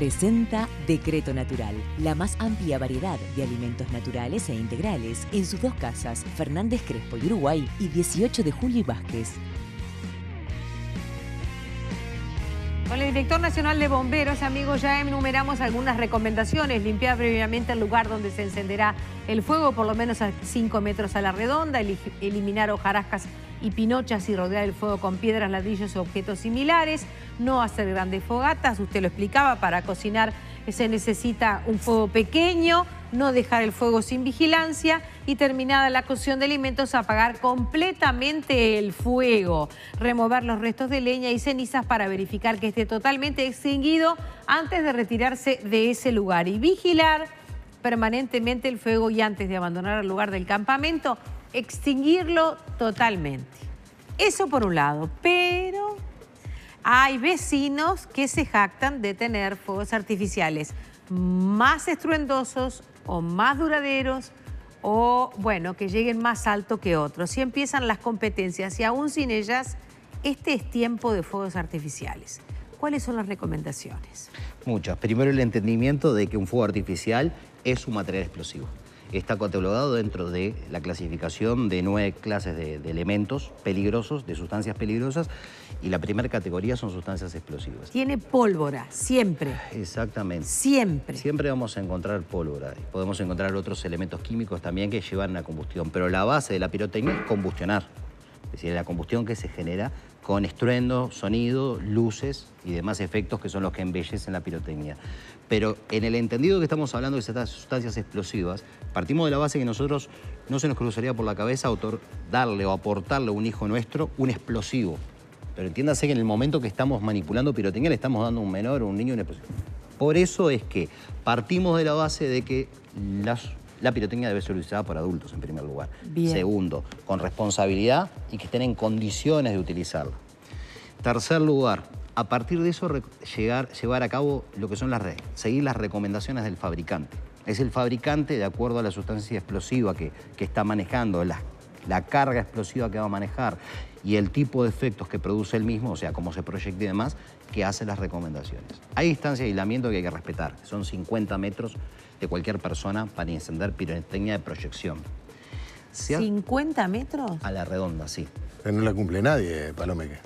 presenta Decreto Natural, la más amplia variedad de alimentos naturales e integrales en sus dos casas, Fernández Crespo y Uruguay, y 18 de Julio y Vázquez. Con el director nacional de bomberos, amigos, ya enumeramos algunas recomendaciones. Limpiar previamente el lugar donde se encenderá el fuego, por lo menos a 5 metros a la redonda, eliminar hojarascas y pinochas y rodear el fuego con piedras, ladrillos o objetos similares, no hacer grandes fogatas, usted lo explicaba, para cocinar se necesita un fuego pequeño, no dejar el fuego sin vigilancia y terminada la cocción de alimentos apagar completamente el fuego, remover los restos de leña y cenizas para verificar que esté totalmente extinguido antes de retirarse de ese lugar y vigilar permanentemente el fuego y antes de abandonar el lugar del campamento, extinguirlo totalmente. Eso por un lado, pero hay vecinos que se jactan de tener fuegos artificiales más estruendosos o más duraderos o, bueno, que lleguen más alto que otros. Y empiezan las competencias y aún sin ellas, este es tiempo de fuegos artificiales. ¿Cuáles son las recomendaciones? Muchas. Primero, el entendimiento de que un fuego artificial es un material explosivo. Está catalogado dentro de la clasificación de 9 clases de elementos peligrosos, de sustancias peligrosas, y la primera categoría son sustancias explosivas. Tiene pólvora, siempre. Exactamente. Siempre. Siempre vamos a encontrar pólvora. Podemos encontrar otros elementos químicos también que llevan a combustión, pero la base de la pirotecnia es combustionar. Es decir, la combustión que se genera con estruendo, sonido, luces y demás efectos que son los que embellecen la pirotecnia. Pero en el entendido que estamos hablando de estas sustancias explosivas, partimos de la base que nosotros no se nos cruzaría por la cabeza darle o aportarle a un hijo nuestro un explosivo. Pero entiéndase que en el momento que estamos manipulando pirotecnia le estamos dando a un menor o a un niño un explosivo. Por eso es que partimos de la base de que la pirotecnia debe ser utilizada por adultos, en primer lugar. Bien. Segundo, con responsabilidad y que estén en condiciones de utilizarla. Tercer lugar, a partir de eso llevar a cabo lo que son seguir las recomendaciones del fabricante. Es el fabricante, de acuerdo a la sustancia explosiva que está manejando, la carga explosiva que va a manejar y el tipo de efectos que produce él mismo, o sea, cómo se proyecta y demás, que hace las recomendaciones. Hay distancias de aislamiento que hay que respetar. Son 50 metros de cualquier persona para encender pirotecnia de proyección. ¿50 metros? A la redonda, sí. Pero no la cumple nadie, Palomeque.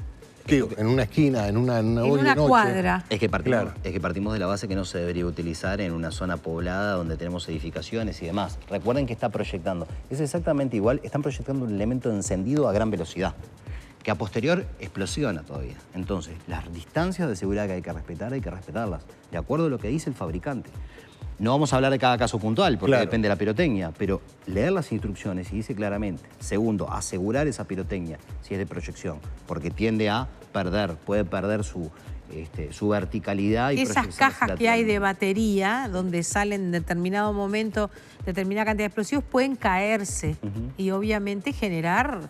Digo, en una esquina, en una cuadra. Es que partimos de la base que no se debería utilizar en una zona poblada donde tenemos edificaciones y demás. Recuerden que está proyectando. Es exactamente igual, están proyectando un elemento encendido a gran velocidad, que a posterior explosiona todavía. Entonces, las distancias de seguridad que hay que respetarlas, de acuerdo a lo que dice el fabricante. No vamos a hablar de cada caso puntual, porque depende de la pirotecnia, pero leer las instrucciones y dice claramente. Segundo, asegurar esa pirotecnia, si es de proyección, porque tiende a puede perder su verticalidad. Y esas cajas que hay de batería, donde salen en determinado momento determinada cantidad de explosivos, pueden caerse y obviamente generar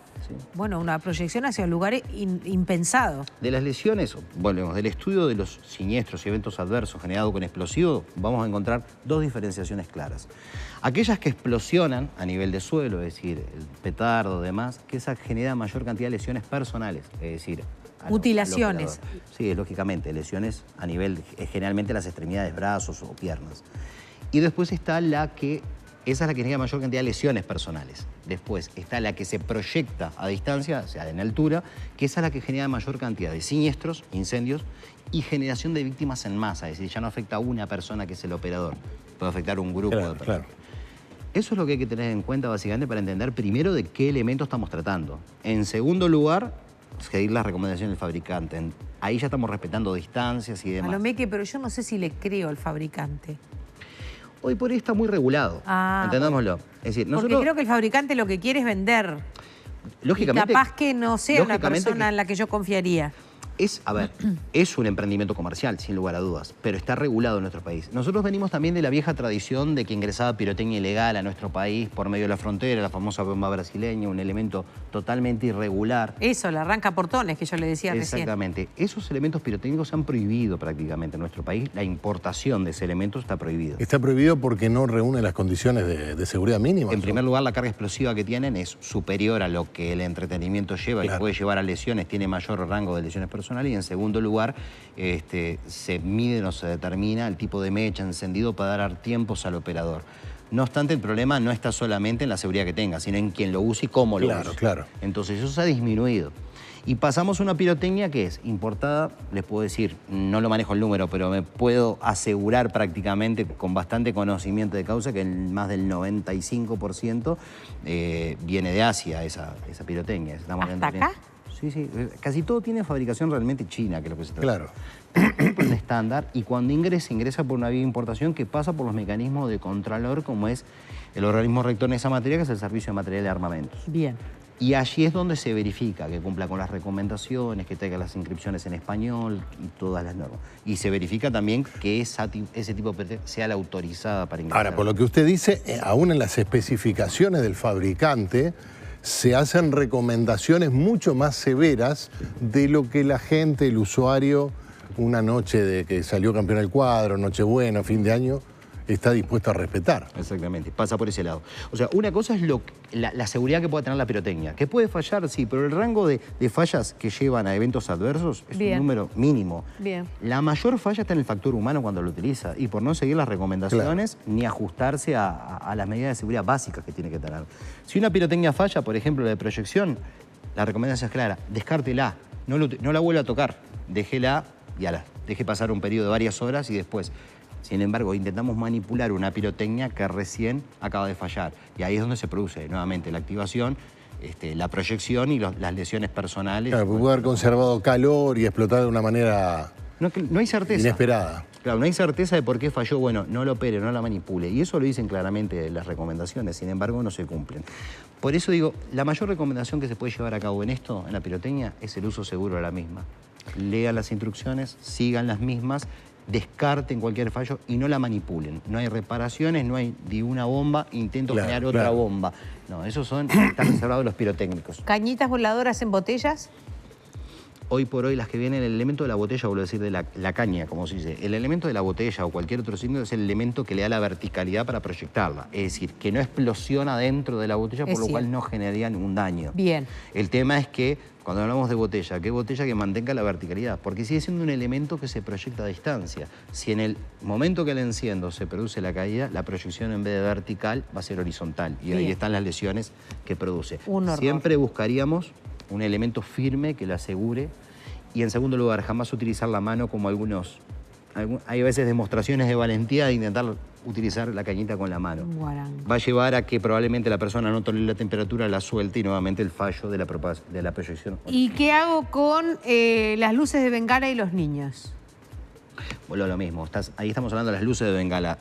bueno, una proyección hacia lugares impensados. De las lesiones, volvemos, del estudio de los siniestros y eventos adversos generados con explosivos, vamos a encontrar dos diferenciaciones claras. Aquellas que explosionan a nivel de suelo, es decir, el petardo, demás, que esa genera mayor cantidad de lesiones personales, es decir, mutilaciones. Sí, lógicamente, lesiones a nivel, generalmente las extremidades, brazos o piernas. Y después está esa es la que genera mayor cantidad de lesiones personales. Después está la que se proyecta a distancia, o sea, en altura, que esa es la que genera mayor cantidad de siniestros, incendios y generación de víctimas en masa. Es decir, ya no afecta a una persona que es el operador, puede afectar a un grupo de personas. Claro. Eso es lo que hay que tener en cuenta básicamente para entender primero de qué elemento estamos tratando. En segundo lugar, seguir las recomendaciones del fabricante. Ahí ya estamos respetando distancias y demás. Palomeque, pero yo no sé si le creo al fabricante. Hoy por hoy está muy regulado, entendámoslo. Es decir, porque creo que el fabricante lo que quiere es vender. Lógicamente, y capaz que no sea una persona en la que yo confiaría. Es un emprendimiento comercial, sin lugar a dudas, pero está regulado en nuestro país. Nosotros venimos también de la vieja tradición de que ingresaba pirotecnia ilegal a nuestro país por medio de la frontera, la famosa bomba brasileña, un elemento totalmente irregular. Eso, la arranca portones, que yo le decía recién. Exactamente. Esos elementos pirotécnicos se han prohibido prácticamente en nuestro país. La importación de ese elemento está prohibido. ¿Está prohibido porque no reúne las condiciones de seguridad mínimas? En primer lugar, la carga explosiva que tienen es superior a lo que el entretenimiento lleva y puede llevar a lesiones, tiene mayor rango de lesiones personales. personal y en segundo lugar se mide o se determina el tipo de mecha encendido para dar tiempos al operador. No obstante, el problema no está solamente en la seguridad que tenga, sino en quién lo use y cómo lo use. Claro. Entonces eso se ha disminuido. Y pasamos a una pirotecnia que es importada, les puedo decir, no lo manejo el número, pero me puedo asegurar prácticamente con bastante conocimiento de causa que más del 95% viene de Asia esa pirotecnia. ¿Hasta acá? Sí. Casi todo tiene fabricación realmente china, que es lo que se trata. Claro. Un estándar, y cuando ingresa por una vía de importación que pasa por los mecanismos de contralor, como es el organismo rector en esa materia, que es el Servicio de Material de Armamentos. Bien. Y allí es donde se verifica que cumpla con las recomendaciones, que tenga las inscripciones en español y todas las normas. Y se verifica también que ese tipo de pirotecnia sea la autorizada para ingresar. Ahora, por lo que usted dice, aún en las especificaciones del fabricante se hacen recomendaciones mucho más severas de lo que la gente, el usuario, una noche de que salió campeón del cuadro, Nochebuena, fin de año, está dispuesto a respetar. Exactamente, pasa por ese lado. O sea, una cosa es la seguridad que pueda tener la pirotecnia. Que puede fallar, sí, pero el rango de fallas que llevan a eventos adversos es un número mínimo. Bien. La mayor falla está en el factor humano cuando lo utiliza y por no seguir las recomendaciones ni ajustarse a las medidas de seguridad básicas que tiene que tener. Si una pirotecnia falla, por ejemplo, la de proyección, la recomendación es clara, descártela, no la vuelva a tocar, déjela y deje pasar un periodo de varias horas y después. Sin embargo, intentamos manipular una pirotecnia que recién acaba de fallar. Y ahí es donde se produce nuevamente la activación, la proyección y las lesiones personales. Claro, puede haber conservado calor y explotar de una manera no hay certeza. Inesperada. Claro, no hay certeza de por qué falló. Bueno, no lo opere, no la manipule. Y eso lo dicen claramente las recomendaciones. Sin embargo, no se cumplen. Por eso digo, la mayor recomendación que se puede llevar a cabo en esto, en la pirotecnia, es el uso seguro de la misma. Lean las instrucciones, sigan las mismas, descarten cualquier fallo y no la manipulen. No hay reparaciones, no hay de una bomba, intento generar otra bomba. No, esos están reservados los pirotécnicos. ¿Cañitas voladoras en botellas? Hoy por hoy las que vienen, el elemento de la botella, vuelvo a decir, de la caña, como se dice, el elemento de la botella o cualquier otro signo es el elemento que le da la verticalidad para proyectarla. Es decir, que no explosiona dentro de la botella, por lo cual no generaría ningún daño. Bien. El tema es que, cuando hablamos de botella, ¿qué botella que mantenga la verticalidad? Porque sigue siendo un elemento que se proyecta a distancia. Si en el momento que la enciendo se produce la caída, la proyección en vez de vertical va a ser horizontal. Y ahí están las lesiones que produce. Siempre buscaríamos un elemento firme que lo asegure. Y en segundo lugar, jamás utilizar la mano como hay a veces demostraciones de valentía de intentar utilizar la cañita con la mano. Va a llevar a que probablemente la persona no tolere la temperatura, la suelte y nuevamente el fallo de la proyección. ¿Y qué hago con las luces de bengala y los niños? Bueno, lo mismo. Ahí estamos hablando de las luces de bengala,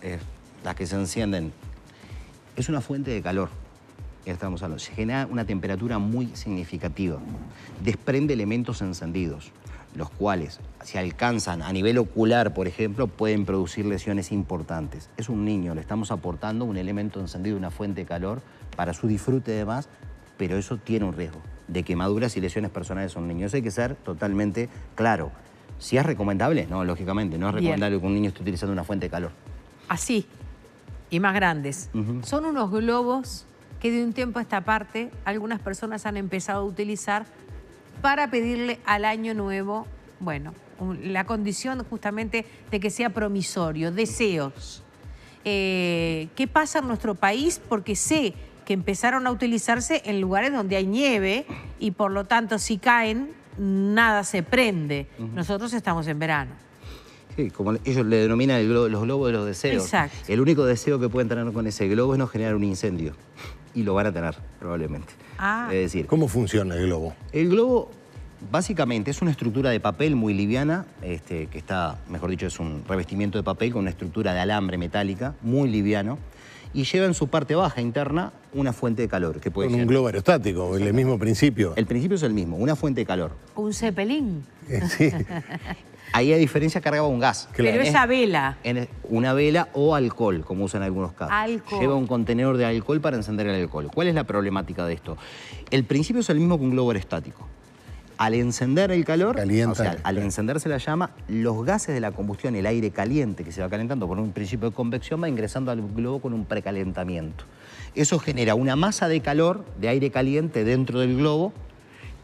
las que se encienden. Es una fuente de calor. Estamos hablando. Se genera una temperatura muy significativa. Desprende elementos encendidos, los cuales, si alcanzan a nivel ocular, por ejemplo, pueden producir lesiones importantes. Es un niño, le estamos aportando un elemento encendido, una fuente de calor, para su disfrute de más, pero eso tiene un riesgo de quemaduras y lesiones personales a un niño. Eso hay que ser totalmente claro. Si es recomendable, no, lógicamente, no es recomendable que un niño esté utilizando una fuente de calor. Así, y más grandes. Son unos globos que de un tiempo a esta parte algunas personas han empezado a utilizar para pedirle al año nuevo, bueno, la condición justamente de que sea promisorio, deseos. ¿Qué pasa en nuestro país? Porque sé que empezaron a utilizarse en lugares donde hay nieve y por lo tanto si caen, nada se prende. Nosotros estamos en verano. Sí, como ellos le denominan los globos de los deseos. Exacto. El único deseo que pueden tener con ese globo es no generar un incendio. Y lo van a tener, probablemente. Es decir, ¿cómo funciona el globo? El globo, básicamente, es una estructura de papel muy liviana, que está, mejor dicho, es un revestimiento de papel con una estructura de alambre metálica, muy liviano, y lleva en su parte baja interna una fuente de calor. Que puede ser un globo aerostático, el mismo principio. El principio es el mismo, una fuente de calor. Un Zeppelin. Sí. Ahí a diferencia cargaba un gas. Pero esa vela. Una vela o alcohol, como usan en algunos casos. Alcohol. Lleva un contenedor de alcohol para encender el alcohol. ¿Cuál es la problemática de esto? El principio es el mismo que un globo aerostático. Al encender el calor, al encenderse la llama, los gases de la combustión, el aire caliente que se va calentando por un principio de convección, va ingresando al globo con un precalentamiento. Eso genera una masa de calor, de aire caliente dentro del globo,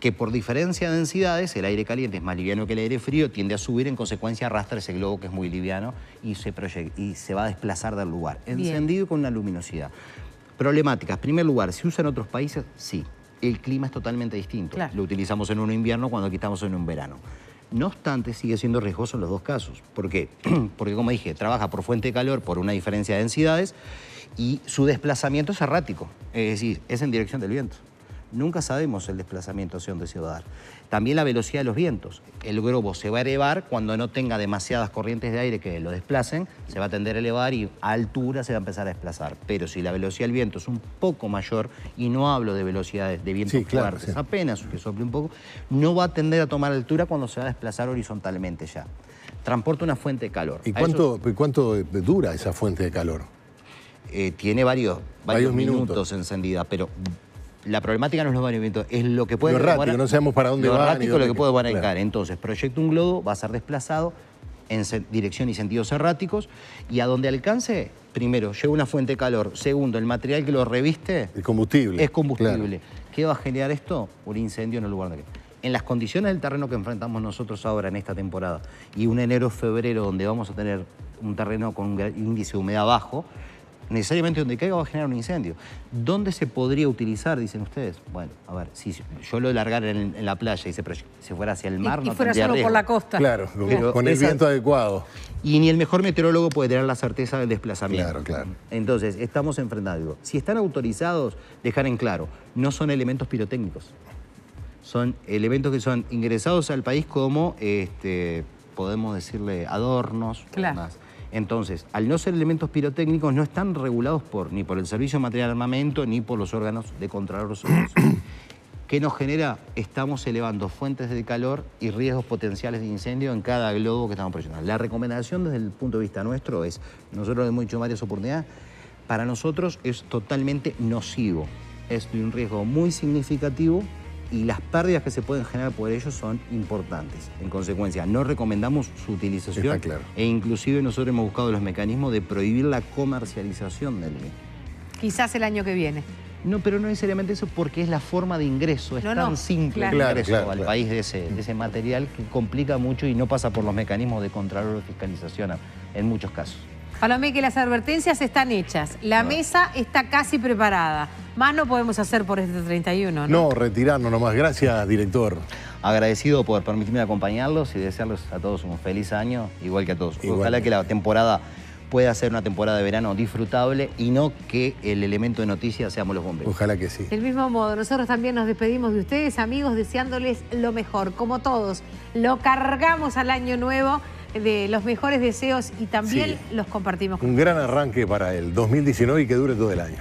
que por diferencia de densidades, el aire caliente es más liviano que el aire frío, tiende a subir, en consecuencia arrastra ese globo que es muy liviano y se va a desplazar del lugar. Encendido con una luminosidad. Problemáticas. En primer lugar, ¿se usa en otros países? Sí. El clima es totalmente distinto. Claro. Lo utilizamos en un invierno cuando aquí estamos en un verano. No obstante, sigue siendo riesgoso en los dos casos. ¿Por qué? Porque, como dije, trabaja por fuente de calor por una diferencia de densidades y su desplazamiento es errático. Es decir, es en dirección del viento. Nunca sabemos el desplazamiento hacia dónde se va a dar. También la velocidad de los vientos. El globo se va a elevar cuando no tenga demasiadas corrientes de aire que lo desplacen, se va a tender a elevar y a altura se va a empezar a desplazar. Pero si la velocidad del viento es un poco mayor, y no hablo de velocidades de vientos fuertes, apenas que sople un poco, no va a tender a tomar altura cuando se va a desplazar horizontalmente ya. Transporta una fuente de calor. ¿Y cuánto dura esa fuente de calor? Tiene varios minutos encendida, pero la problemática no es los varios minutos, es lo que puede... Lo errático, no sabemos para dónde va. Lo errático, lo que puede arrancar. Claro. Entonces, proyecta un globo, va a ser desplazado en dirección y sentidos erráticos, y a donde alcance, primero, lleva una fuente de calor, segundo, el material que lo reviste... El combustible. Es combustible. Claro. ¿Qué va a generar esto? Un incendio en el lugar donde... En las condiciones del terreno que enfrentamos nosotros ahora en esta temporada, y un enero-febrero donde vamos a tener un terreno con un índice de humedad bajo, necesariamente donde caiga va a generar un incendio. ¿Dónde se podría utilizar, dicen ustedes? Bueno, a ver, si yo lo largara en la playa y se fuera hacia el mar, y no fuera tendría solo riesgo. por la costa. Claro, con el viento adecuado. Y ni el mejor meteorólogo puede tener la certeza del desplazamiento. Claro, claro. Entonces, estamos enfrentando algo. Si están autorizados, dejar en claro, no son elementos pirotécnicos. Son elementos que son ingresados al país como, podemos decirle, adornos. Claro. Más. Entonces, al no ser elementos pirotécnicos, no están regulados ni por el Servicio de Material de Armamento ni por los órganos de Contralor Social. ¿Qué nos genera? Estamos elevando fuentes de calor y riesgos potenciales de incendio en cada globo que estamos proyectando. La recomendación desde el punto de vista nuestro es, nosotros lo hemos dicho en varias oportunidades, para nosotros es totalmente nocivo. Es de un riesgo muy significativo y las pérdidas que se pueden generar por ellos son importantes. En consecuencia, no recomendamos su utilización. Está claro. E inclusive nosotros hemos buscado los mecanismos de prohibir la comercialización del mismo. Quizás el año que viene. No, pero no necesariamente eso, porque es la forma de ingreso. Es tan simple el ingreso al país de ese material que complica mucho y no pasa por los mecanismos de control o fiscalización en muchos casos. Palomé, que las advertencias están hechas. La mesa está casi preparada. Más no podemos hacer por este 31, ¿no? No, retirarnos nomás. Gracias, director. Agradecido por permitirme acompañarlos y desearles a todos un feliz año, igual que a todos. Ojalá que la temporada pueda ser una temporada de verano disfrutable y no que el elemento de noticias seamos los bomberos. Ojalá que sí. Del mismo modo, nosotros también nos despedimos de ustedes, amigos, deseándoles lo mejor. Como todos, lo cargamos al año nuevo de los mejores deseos y también los compartimos con un gran arranque para el 2019 y que dure todo el año.